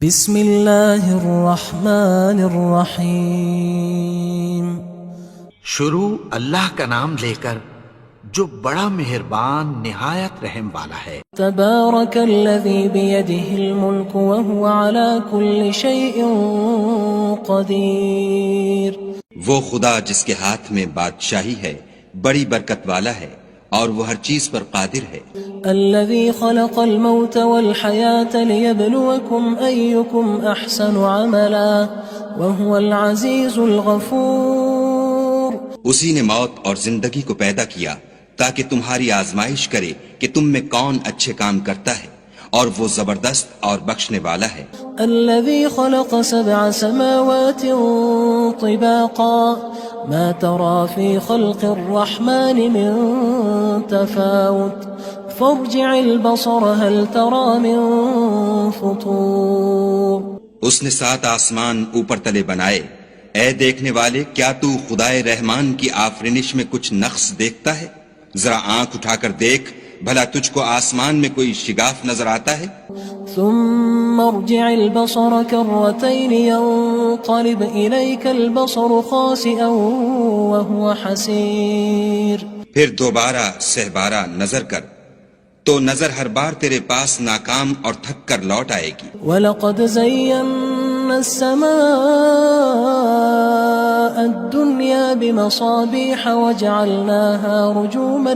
بسم اللہ الرحمن الرحیم۔ شروع اللہ کا نام لے کر جو بڑا مہربان نہایت رحم والا ہے۔ تبارک الذی بیدہ الملک وہو علی کل شیء قدیر۔ وہ خدا جس کے ہاتھ میں بادشاہی ہے بڑی برکت والا ہے اور وہ ہر چیز پر قادر ہے۔ الذي خلق الموت والحياة ليبلوكم أيكم أحسن عملا وهو العزيز الغفور۔ اسی نے موت اور زندگی کو پیدا کیا تاکہ تمہاری آزمائش کرے کہ تم میں کون اچھے کام کرتا ہے اور وہ زبردست اور بخشنے والا ہے۔ الذي خلق 7 سماوات طباقا ما ترى في خلق الرحمن من تفاوت فارجع البصر هل ترى من فطور۔ اس نے 7 آسمان اوپر تلے بنائے، اے دیکھنے والے کیا تو خدائے رحمان کی آفرینش میں کچھ نقص دیکھتا ہے؟ ذرا آنکھ اٹھا کر دیکھ بھلا تجھ کو آسمان میں کوئی شگاف نظر آتا ہے؟ ثم ارجع البصر كرتين ينقلب إليك البصر خاسئا وهو حسير۔ پھر دوبارہ سہبارہ نظر کر تو نظر ہر بار تیرے پاس ناکام اور تھک کر لوٹ آئے گی۔ وَلَقَدْ زَيَّنَّا السَّمَاءَ الدُّنْيَا بِمَصَابِيحَ وَجَعَلْنَاهَا رُجُومًا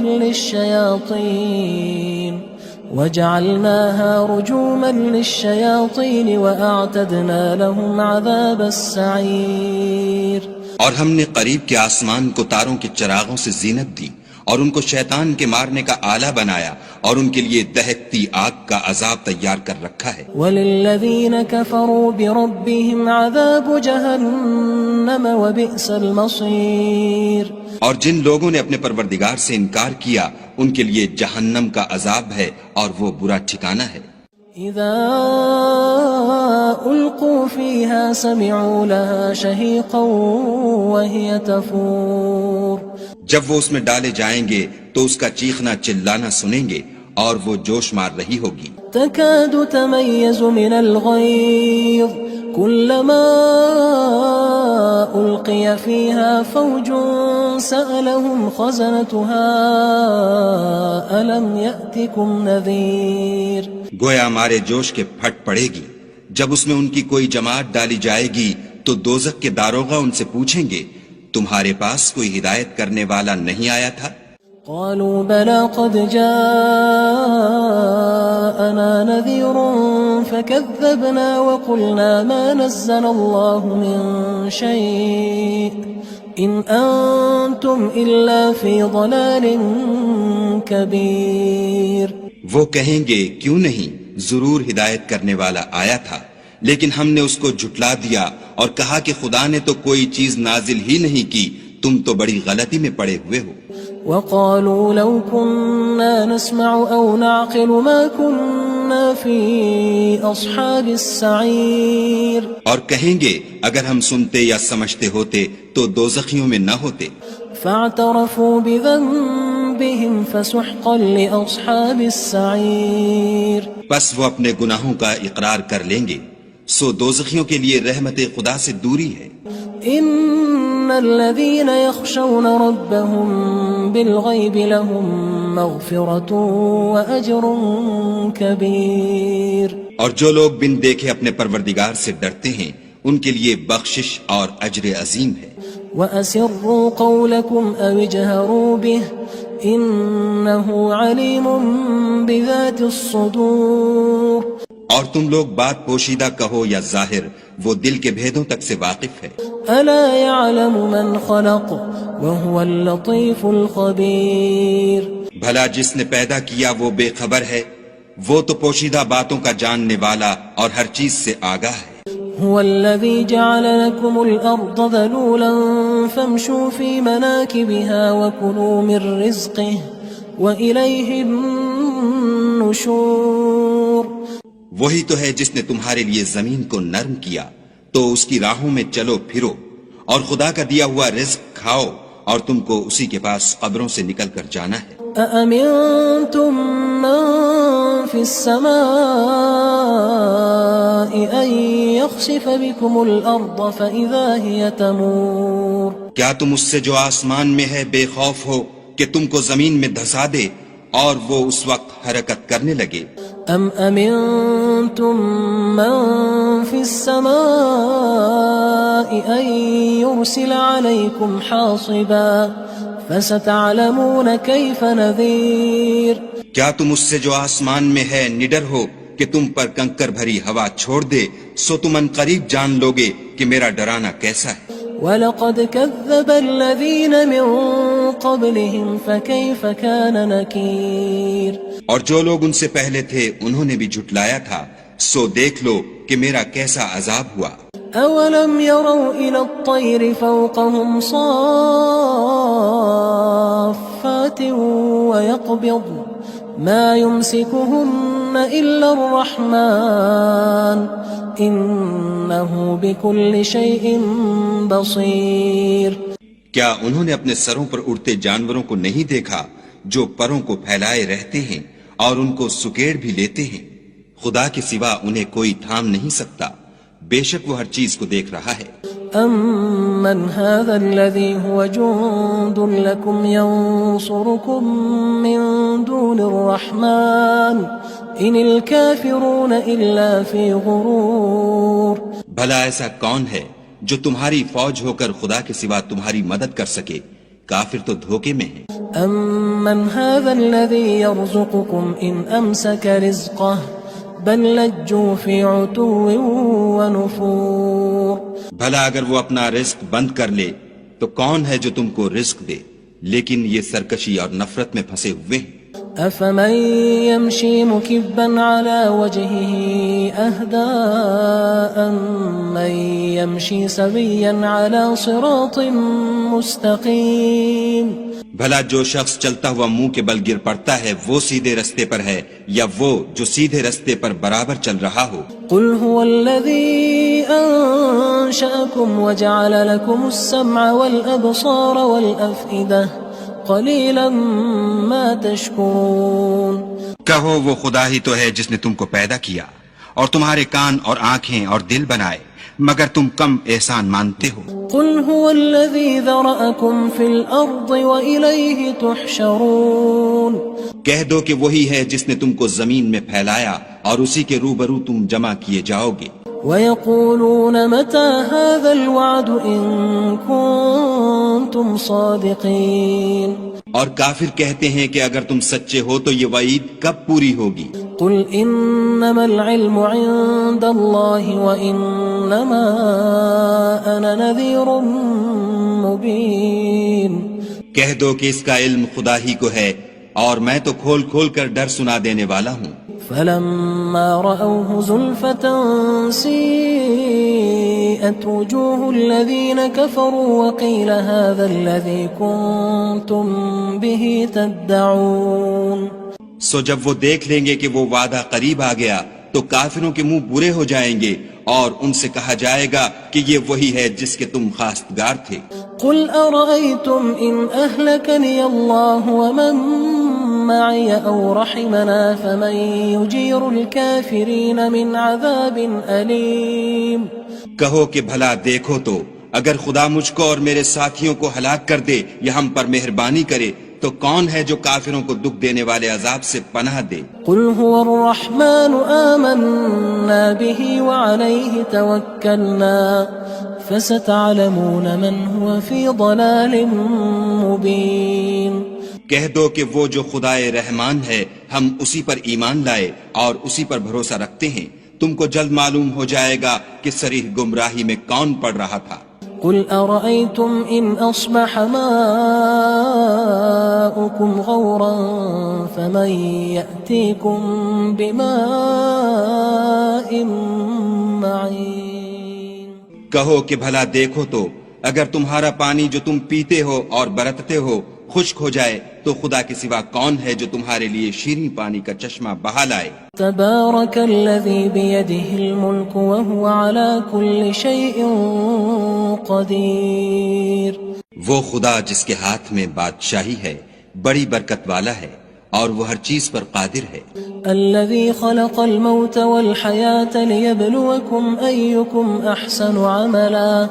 لِلشَّيَاطِينِ وَأَعْتَدْنَا لَهُمْ عَذَابَ السَّعِيرِ۔ اور ہم نے قریب کے آسمان کو تاروں کے چراغوں سے زینت دی اور ان کو شیطان کے مارنے کا آلہ بنایا اور ان کے لیے دہکتی آگ کا عذاب تیار کر رکھا ہے۔ وَلِلَّذِينَ كَفَرُوا بِرَبِّهِمْ عَذَابُ جَهَنَّمَ وَبِئْسَ الْمَصِيرُ۔ اور جن لوگوں نے اپنے پروردگار سے انکار کیا ان کے لیے جہنم کا عذاب ہے اور وہ برا ٹھکانہ ہے۔ اذا القوا فيها سمعوا لها شهيقا وهي تفور۔ جب وہ اس میں ڈالے جائیں گے تو اس کا چیخنا چلانا سنیں گے اور وہ جوش مار رہی ہوگی۔ تكاد تميز من الغيظ كلما ألقي فيها فوج سألهم خزنتها ألم يأتكم نذير۔ گویا ہمارے جوش کے پھٹ پڑے گی جب اس میں ان کی کوئی جماعت ڈالی جائے گی تو دوزخ کے داروغہ ان سے پوچھیں گے تمہارے پاس کوئی ہدایت کرنے والا نہیں آیا تھا؟ قالوا بلى قد جاءنا نذير فكذبنا وقلنا ما نزل الله من شيء إن أنتم إلا في ضلال كبير۔ وہ کہیں گے کیوں نہیں، ضرور ہدایت کرنے والا آیا تھا لیکن ہم نے اس کو جھٹلا دیا اور کہا کہ خدا نے تو کوئی چیز نازل ہی نہیں کی، تم تو بڑی غلطی میں پڑے ہوئے ہو۔ وقالوا لو كنا نسمع أو نعقل ما كنا في أصحاب السعير۔ اور کہیں گے اگر ہم سنتے یا سمجھتے ہوتے تو دوزخیوں میں نہ ہوتے۔ فاعترفوا بذنبهم فسحقا لأصحاب السعير۔ بس وہ اپنے گناہوں کا اقرار کر لیں گے سو دوزخیوں کے لیے رحمت خدا سے دوری ہے۔ ان الذين يخشون ربهم بالغيب لهم مغفرة واجر كبير۔ اور جو لوگ بن دیکھے اپنے پروردگار سے ڈرتے ہیں ان کے لیے بخشش اور اجر عظیم ہے۔ وَأَسِرُّوا قَوْلَكُمْ أَوِ اجْهَرُوا بِهِ إِنَّهُ عَلِيمٌ بِذَاتِ الصُّدُورِ۔ اور تم لوگ بات پوشیدہ کہو یا ظاہر، وہ دل کے بھیدوں تک سے واقف ہے۔ أَلَا يَعْلَمُ مَنْ خَلَقَ وَهُوَ اللَّطِيفُ الْخَبِيرُ۔ بھلا جس نے پیدا کیا وہ بے خبر ہے، وہ تو پوشیدہ باتوں کا جاننے والا اور ہر چیز سے آگاہ ہے۔ هو الذي جعل لكم الأرض ذلولا فامشوا في مناكبها وكلوا من رزقه وإليه النشور۔ وہی تو ہے جس نے تمہارے لیے زمین کو نرم کیا تو اس کی راہوں میں چلو پھرو اور خدا کا دیا ہوا رزق کھاؤ اور تم کو اسی کے پاس قبروں سے نکل کر جانا ہے۔ أأمنتم من في السماء أن يخسف بكم الأرض فإذا هي تمور کیا تم اس سے جو آسمان میں ہے بے خوف ہو کہ تم کو زمین میں دھسا دے اور وہ اس وقت حرکت کرنے لگے؟ أم أمنتم من في السماء أن يرسل عليكم حاصبا فستعلمون كيف نذير کیا تم اس سے جو آسمان میں ہے نڈر ہو کہ تم پر کنکر بھری ہوا چھوڑ دے، سو تم ان قریب جان لوگے کہ میرا ڈرانا کیسا ہے۔ وَلَقَدْ كَذَّبَ الَّذِينَ مِن قَبْلِهِمْ فَكَيْفَ كَانَ نَكِيرٌ اور جو لوگ ان سے پہلے تھے انہوں نے بھی جھٹلایا تھا، سو دیکھ لو کہ میرا کیسا عذاب ہوا۔ أَوَلَمْ يَرَوْا إِلَى الطَّيْرِ فَوْقَهُمْ صَافَّاتٍ وَيَقْبِضْنَ مَا يُمْسِكُهُنَّ إِلَّا الرَّحْمَنُ إِنَّهُ بِكُلِّ شَيْءٍ بَصِيرٌ کیا انہوں نے اپنے سروں پر اڑتے جانوروں کو نہیں دیکھا جو پروں کو پھیلائے رہتے ہیں اور ان کو سکیڑ بھی لیتے ہیں؟ خدا کے سوا انہیں کوئی تھام نہیں سکتا، بے شک وہ ہر چیز کو دیکھ رہا ہے۔ أَمَّنْ هَذَا الَّذِي هُوَ جُندٌ لَكُمْ يَنصُرُكُم مِّن دُونِ الرَّحْمَنِ إِنِ الْكَافِرُونَ إِلَّا فِي غُرُورٍ بھلا ایسا کون ہے جو تمہاری فوج ہو کر خدا کے سوا تمہاری مدد کر سکے؟ کافر تو دھوکے میں ہیں۔ أَمَّنْ هَذَا الَّذِي يَرْزُقُكُمْ إِنْ أَمْسَكَ رِزْقَهُ بَلْ لَجُّوا فِي عُتُوٍّ وَنُفُورٍ بھلا اگر وہ اپنا رزق بند کر لے تو کون ہے جو تم کو رزق دے؟ لیکن یہ سرکشی اور نفرت میں پھنسے ہوئے ہیں۔ أَفَمَن يَمْشِي مُكِبًّا عَلَى وَجْهِهِ أَهْدَىٰ أَمَّن يَمْشِي سَوِيًّا عَلَى صِرَاطٍ مُّسْتَقِيمٍ بھلا جو شخص چلتا ہوا منہ کے بل گر پڑتا ہے وہ سیدھے رستے پر ہے یا وہ جو سیدھے رستے پر برابر چل رہا ہو؟ قُلْ هُوَ الَّذِي أَنشَأَكُمْ وَجَعَلَ لَكُمُ السَّمْعَ وَالْأَبْصَارَ وَالْأَفْئِدَةَ قَلِيلًا مَا تَشْكُرُونَ کہو وہ خدا ہی تو ہے جس نے تم کو پیدا کیا اور تمہارے کان اور آنکھیں اور دل بنائے، مگر تم کم احسان مانتے ہو۔ قُلْ هُوَ الَّذِي ذَرَأَكُمْ فِي الْأَرْضِ وَإِلَيْهِ تُحْشَرُونَ کہہ دو کہ وہی ہے جس نے تم کو زمین میں پھیلایا اور اسی کے روبرو تم جمع کیے جاؤ گے۔ وَيَقُولُونَ مَتَى هَذَا الْوَعْدُ إِن كُنتُمْ صَادِقِينَ اور کافر کہتے ہیں کہ اگر تم سچے ہو تو یہ وعید کب پوری ہوگی؟ قُلْ إِنَّمَا الْعِلْمُ عِندَ اللَّهِ وَإِنَّمَا أَنَا نَذِيرٌ مُبِينٌ کہہ دو کہ اس کا علم خدا ہی کو ہے اور میں تو کھول کھول کر ڈر سنا دینے والا ہوں۔ فَلَمَّا رَأَوْهُ زُلْفَةً سِيئَتْ وُجُوهُ الَّذِينَ كَفَرُوا وَقِيلَ هَذَا الَّذِي كُنتُم بِهِ تَدَّعُونَ سو جب وہ دیکھ لیں گے کہ وہ وعدہ قریب آ گیا تو کافروں کے منہ برے ہو جائیں گے اور ان سے کہا جائے گا کہ یہ وہی ہے جس کے تم خواستگار تھے۔ قُلْ أَرَأَيْتُمْ إِنْ أَهْلَكَنِيَ اللَّهُ وَمَن مَّعِيَ أَوْ رَحِمَنَا فَمَن يُجِيرُ الْكَافِرِينَ مِنْ عَذَابٍ أَلِيمٍ کہو کہ بھلا دیکھو تو اگر خدا مجھ کو اور میرے ساتھیوں کو ہلاک کر دے یا ہم پر مہربانی کرے تو کون ہے جو کافروں کو دکھ دینے والے عذاب سے پناہ دے؟ قُلْ هُوَ الرَّحْمَنُ آمَنَّا بِهِ وَعَلَيْهِ تَوَكَّلْنَا فَسَتَعْلَمُونَ مَنْ هُوَ فِي ضَلَالٍ مُبِينٍ کہہ دو کہ وہ جو خدائے رحمان ہے ہم اسی پر ایمان لائے اور اسی پر بھروسہ رکھتے ہیں، تم کو جلد معلوم ہو جائے گا کہ صریح گمراہی میں کون پڑ رہا تھا۔ قُلْ أَرَأَيْتُمْ إِنْ أَصْبَحَ مَاؤُكُمْ غَوْرًا فَمَن يَأْتِيكُم بِمَاءٍ مَّعِينٍ کہو کہ بھلا دیکھو تو اگر تمہارا پانی جو تم پیتے ہو اور برتتے ہو خشک ہو جائے تو خدا کے سوا کون ہے جو تمہارے لیے شیریں پانی کا چشمہ بہا لائے؟ تبارك الذي بيده الملك وهو على كل شيء قدير وہ خدا جس کے ہاتھ میں بادشاہی ہے بڑی برکت والا ہے اور وہ ہر چیز پر قادر ہے۔ الذي خلق الموت والحياة ليبلوكم أيكم أحسن عملا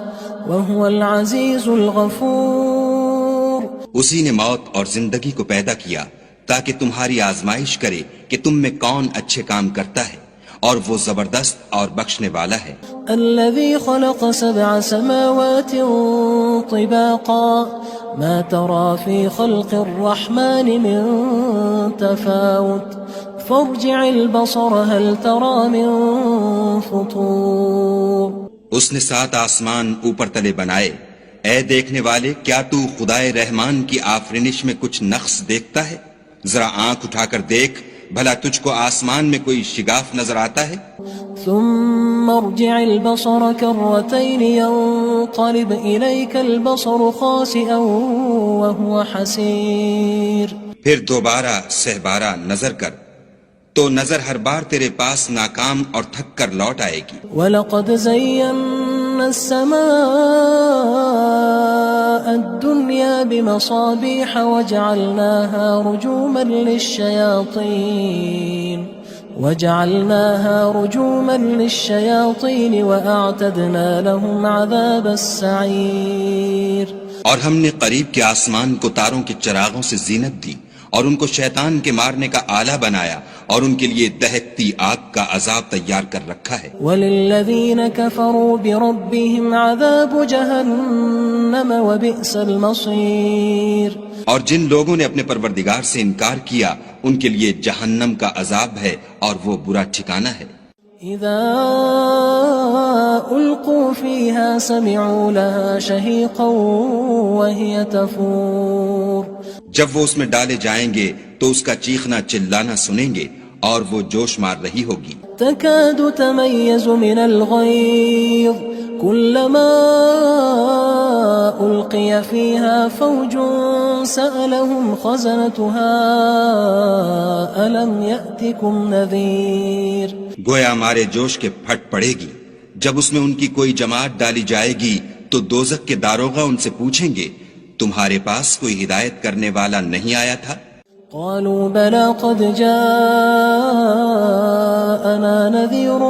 وهو العزيز الغفور۔ اسی نے موت اور زندگی کو پیدا کیا تاکہ تمہاری آزمائش کرے کہ تم میں کون اچھے کام کرتا ہے، اور وہ زبردست اور بخشنے والا ہے۔ الذي خلق 7 سماوات طباقا ما ترى في خلق الرحمن من تفاوت فارجع البصر هل ترى من فطور۔ اس نے 7 آسمان اوپر تلے بنائے، اے دیکھنے والے کیا تو خدائے رحمان کی آفرینش میں کچھ نقص دیکھتا ہے؟ ذرا آنکھ اٹھا کر دیکھ، بھلا تجھ کو آسمان میں کوئی شگاف نظر آتا ہے؟ ثم ارجع البصر كرتين ينقلب إليك البصر خاسئا وهو حسير۔ پھر دوبارہ سہبارہ نظر کر تو نظر ہر بار تیرے پاس ناکام اور تھک کر لوٹ آئے گی۔ وَلَقَدْ زَيَّنَّا السَّمَاءَ الدُّنْيَا بِمَصَابِيحَ وَجَعَلْنَاهَا رُجُومًا لِلشَّيَاطِينِ وَأَعْتَدْنَا لَهُمْ عَذَابَ السَّعِيرِ۔ اور ہم نے قریب کے آسمان کو تاروں کے چراغوں سے زینت دی اور ان کو شیطان کے مارنے کا آلہ بنایا، اور ان کے لیے دہکتی آگ کا عذاب تیار کر رکھا ہے۔ وَلِلَّذِينَ كَفَرُوا بِرَبِّهِمْ عَذَابُ جَهَنَّمَ وَبِئْسَ الْمَصِيرُ۔ اور جن لوگوں نے اپنے پروردگار سے انکار کیا ان کے لیے جہنم کا عذاب ہے اور وہ برا ٹھکانہ ہے۔ اذا القوا فيها سمعوا لها شهيقا وهي تفور۔ جب وہ اس میں ڈالے جائیں گے تو اس کا چیخنا چلانا سنیں گے اور وہ جوش مار رہی ہوگی۔ تكاد تميز من الغيظ كلما ألقي فيها فوج سألهم خزنتها ألم يأتكم نذير۔ گویا مارے جوش کے پھٹ پڑے گی جب اس میں ان کی کوئی جماعت ڈالی جائے گی تو دوزخ کے داروغہ ان سے پوچھیں گے تمہارے پاس کوئی ہدایت کرنے والا نہیں آیا تھا؟ قالوا بلى قد جاءنا نذير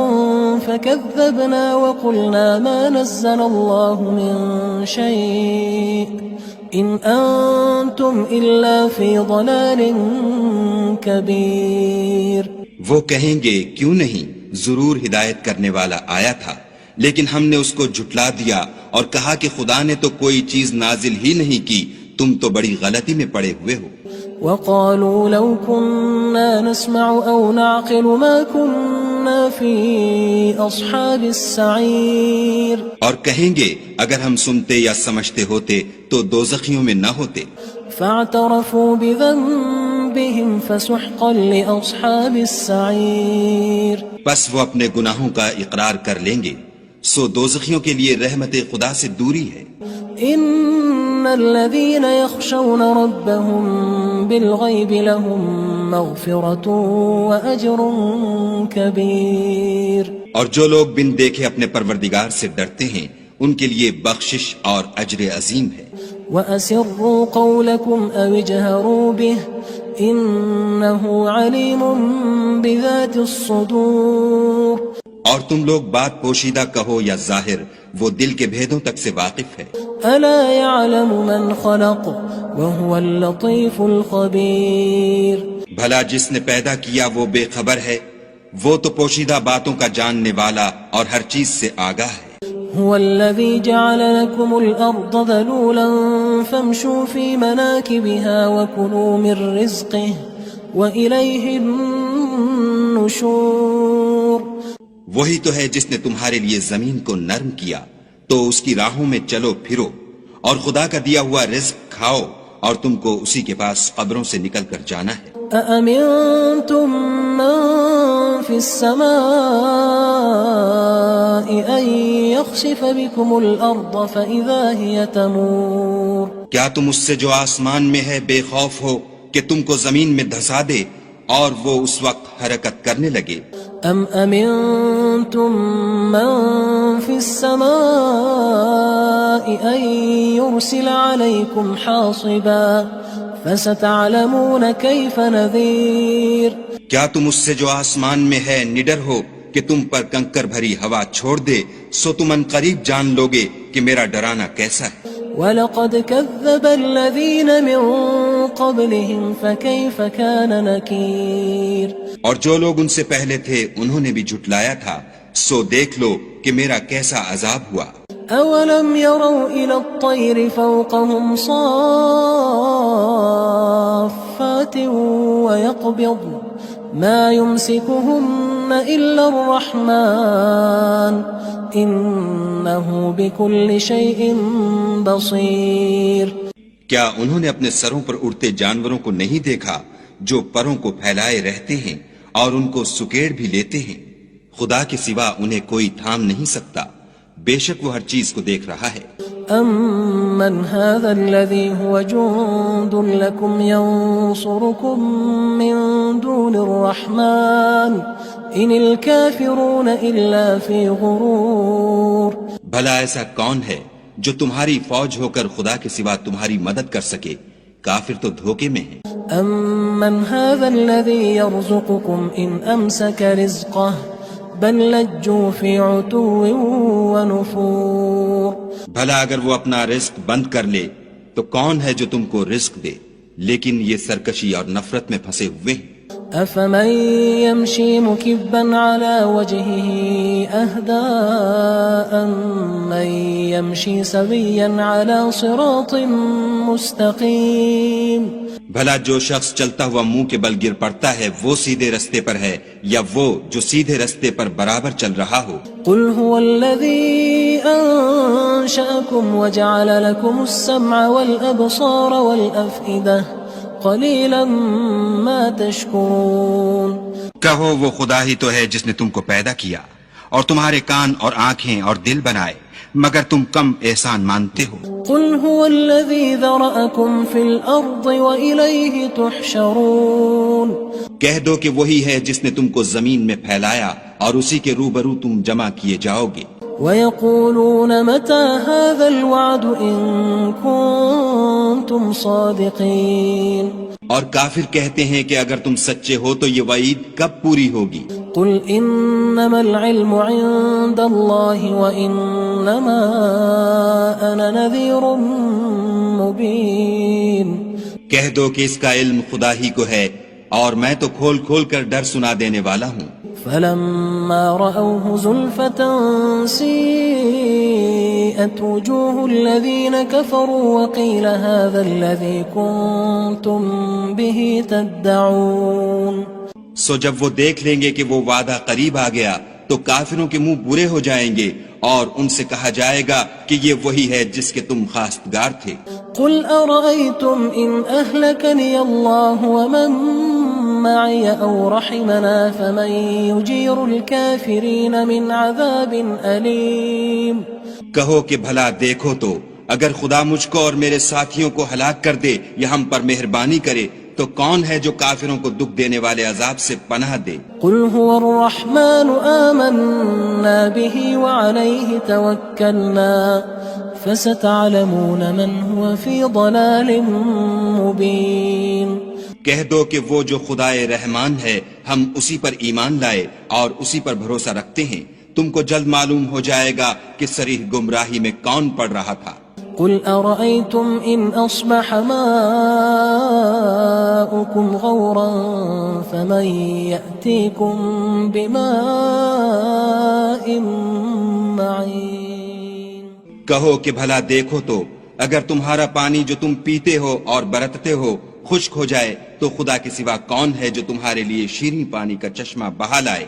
فكذبنا وقلنا ما نزل الله من شيء إن أنتم إلا في ضلال كبير۔ وہ کہیں گے کیوں نہیں، ضرور ہدایت کرنے والا آیا تھا، لیکن ہم نے اس کو جھٹلا دیا اور کہا کہ خدا نے تو کوئی چیز نازل ہی نہیں کی، تم تو بڑی غلطی میں پڑے ہوئے ہو۔ وقالوا لو كنا نسمع أو نعقل ما كنا في أصحاب السعير۔ اور کہیں گے اگر ہم سنتے یا سمجھتے ہوتے تو دوزخیوں میں نہ ہوتے۔ فاعترفوا بذنبهم فسحقا لأصحاب السعير۔ بس وہ اپنے گناہوں کا اقرار کر لیں گے، سو دوزخیوں کے لیے رحمت خدا سے دوری ہے۔ ان الذين يخشون ربهم بالغيب لهم مغفرة وأجر كبير۔ اور جو لوگ بن دیکھے اپنے پروردگار سے ڈرتے ہیں ان کے لیے بخشش اور اجر عظیم ہے۔ وَأَسِرُّوا قَوْلَكُمْ أَوِ اجْهَرُوا بِهِ إِنَّهُ عَلِيمٌ بِذَاتِ الصُّدُورِ۔ اور تم لوگ بات پوشیدہ کہو یا ظاہر، وہ دل کے بھیدوں تک سے واقف ہے۔ أَلَا يَعْلَمُ مَنْ خَلَقَ وَهُوَ اللَّطِيفُ الْخَبِيرُ۔ بھلا جس نے پیدا کیا وہ بے خبر ہے، وہ تو پوشیدہ باتوں کا جاننے والا اور ہر چیز سے آگاہ ہے۔ هو الذي جعل لكم الأرض ذلولا فامشوا في مناكبها وكلوا من رزقه وإليه النشور۔ وہی تو ہے جس نے تمہارے لیے زمین کو نرم کیا تو اس کی راہوں میں چلو پھرو اور خدا کا دیا ہوا رزق کھاؤ، اور تم کو اسی کے پاس قبروں سے نکل کر جانا ہے۔ أأمنتم من في السماء أن يخسف بكم الأرض فإذا هي تمور۔ کیا تم اس سے جو آسمان میں ہے بے خوف ہو کہ تم کو زمین میں دھسا دے اور وہ اس وقت حرکت کرنے لگے؟ أم أمنتم من في السماء أن يرسل عليكم حاصبا فستعلمون كيف نذير کیا تم اس سے جو آسمان میں ہے نڈر ہو کہ تم پر کنکر بھری ہوا چھوڑ دے، سو تم ان قریب جان لوگے کہ میرا ڈرانا کیسا ہے۔ وَلَقَدْ كَذَّبَ الَّذِينَ مِن قَبْلِهِمْ فَكَيْفَ كَانَ نَكِيرٌ اور جو لوگ ان سے پہلے تھے انہوں نے بھی جھٹلایا تھا، سو دیکھ لو کہ میرا کیسا عذاب ہوا۔ أَوَلَمْ يَرَوْا إِلَى الطَّيْرِ فَوْقَهُمْ صَافَّاتٍ وَيَقْبِضْنَ مَا يُمْسِكُهُنَّ إِلَّا الرَّحْمَنُ إِنَّهُ بِكُلِّ شَيْءٍ بَصِيرٌ کیا انہوں نے اپنے سروں پر اڑتے جانوروں کو نہیں دیکھا جو پروں کو پھیلائے رہتے ہیں اور ان کو سکیڑ بھی لیتے ہیں؟ خدا کے سوا انہیں کوئی تھام نہیں سکتا، بے شک وہ ہر چیز کو دیکھ رہا ہے۔ أَمَّنْ هَذَا الَّذِي هُوَ جُندٌ لَكُمْ يَنصُرُكُم مِّن دُونِ الرَّحْمَنِ إِنِ الْكَافِرُونَ إِلَّا فِي غُرُورٍ بھلا ایسا کون ہے جو تمہاری فوج ہو کر خدا کے سوا تمہاری مدد کر سکے؟ کافر تو دھوکے میں ہیں۔ أَمَّنْ هَذَا الَّذِي يَرْزُقُكُمْ إِنْ أَمْسَكَ رِزْقَهُ بَلْ لَجُّوا فِي عُتُوٍّ وَنُفُورٍ بھلا اگر وہ اپنا رزق بند کر لے تو کون ہے جو تم کو رزق دے، لیکن یہ سرکشی اور نفرت میں پھنسے ہوئے ہیں۔ أَفَمَن يَمْشِي مُكِبًّا عَلَى وَجْهِهِ أَهْدَىٰ أَمَّن يَمْشِي سَوِيًّا عَلَى صِرَاطٍ مُّسْتَقِيمٍ بھلا جو شخص چلتا ہوا منہ کے بل گر پڑتا ہے وہ سیدھے رستے پر ہے یا وہ جو سیدھے رستے پر برابر چل رہا ہو؟ قُلْ هُوَ الَّذِي أَنشَأَكُمْ وَجَعَلَ لَكُمُ السَّمْعَ وَالْأَبْصَارَ وَالْأَفْئِدَةَ قَلِيلًا مَا تَشْكُرُونَ کہو وہ خدا ہی تو ہے جس نے تم کو پیدا کیا اور تمہارے کان اور آنکھیں اور دل بنائے، مگر تم کم احسان مانتے ہو۔ قُلْ هُوَ الَّذِي ذَرَأَكُمْ فِي الْأَرْضِ وَإِلَيْهِ تُحْشَرُونَ کہہ دو کہ وہی ہے جس نے تم کو زمین میں پھیلایا اور اسی کے روبرو تم جمع کیے جاؤ گے۔ وَيَقُولُونَ مَتَى هَذَا الْوَعْدُ إِن كُنتُمْ صَادِقِينَ اور کافر کہتے ہیں کہ اگر تم سچے ہو تو یہ وعید کب پوری ہوگی؟ قُلْ إِنَّمَا الْعِلْمُ عِندَ اللَّهِ وَإِنَّمَا أَنَا نَذِيرٌ مُّبِينٌ کہہ دو کہ اس کا علم خدا ہی کو ہے اور میں تو کھول کھول کر ڈر سنا دینے والا ہوں۔ فَلَمَّا رَأَوْهُ زُلْفَةً سِيئَتْ وُجُوهُ الَّذِينَ كَفَرُوا وَقِيلَ هَذَا الَّذِي كُنتُم بِهِ تَدَّعُونَ سو جب وہ دیکھ لیں گے کہ وہ وعدہ قریب آ گیا تو کافروں کے منہ برے ہو جائیں گے اور ان سے کہا جائے گا کہ یہ وہی ہے جس کے تم خواستگار تھے۔ قُلْ أَرَأَيْتُمْ إِنْ أَهْلَكَنِيَ اللَّهُ وَمَن مَّعِيَ أَوْ رَحِمَنَا فَمَن يُجِيرُ الْكَافِرِينَ مِنْ عَذَابٍ أَلِيمٍ کہو کہ بھلا دیکھو تو اگر خدا مجھ کو اور میرے ساتھیوں کو ہلاک کر دے یا ہم پر مہربانی کرے تو کون ہے جو کافروں کو دکھ دینے والے عذاب سے پناہ دے؟ قُلْ هُوَ الرَّحْمَنُ آمَنَّا بِهِ وَعَلَيْهِ تَوَكَّلْنَا فَسَتَعْلَمُونَ مَنْ هُوَ فِي ضَلَالٍ مُّبِينٍ کہہ دو کہ وہ جو خدائے رحمان ہے ہم اسی پر ایمان لائے اور اسی پر بھروسہ رکھتے ہیں، تم کو جلد معلوم ہو جائے گا کہ صریح گمراہی میں کون پڑ رہا تھا۔ قُلْ أَرَأَيْتُمْ إِنْ أَصْبَحَ مَاؤُكُمْ غَوْرًا فَمَن يَأْتِيكُم بِمَاءٍ مَّعِينٍ کہو کہ بھلا دیکھو تو اگر تمہارا پانی جو تم پیتے ہو اور برتتے ہو خشک ہو جائے تو خدا کے سوا کون ہے جو تمہارے لیے شیریں پانی کا چشمہ بہا لائے؟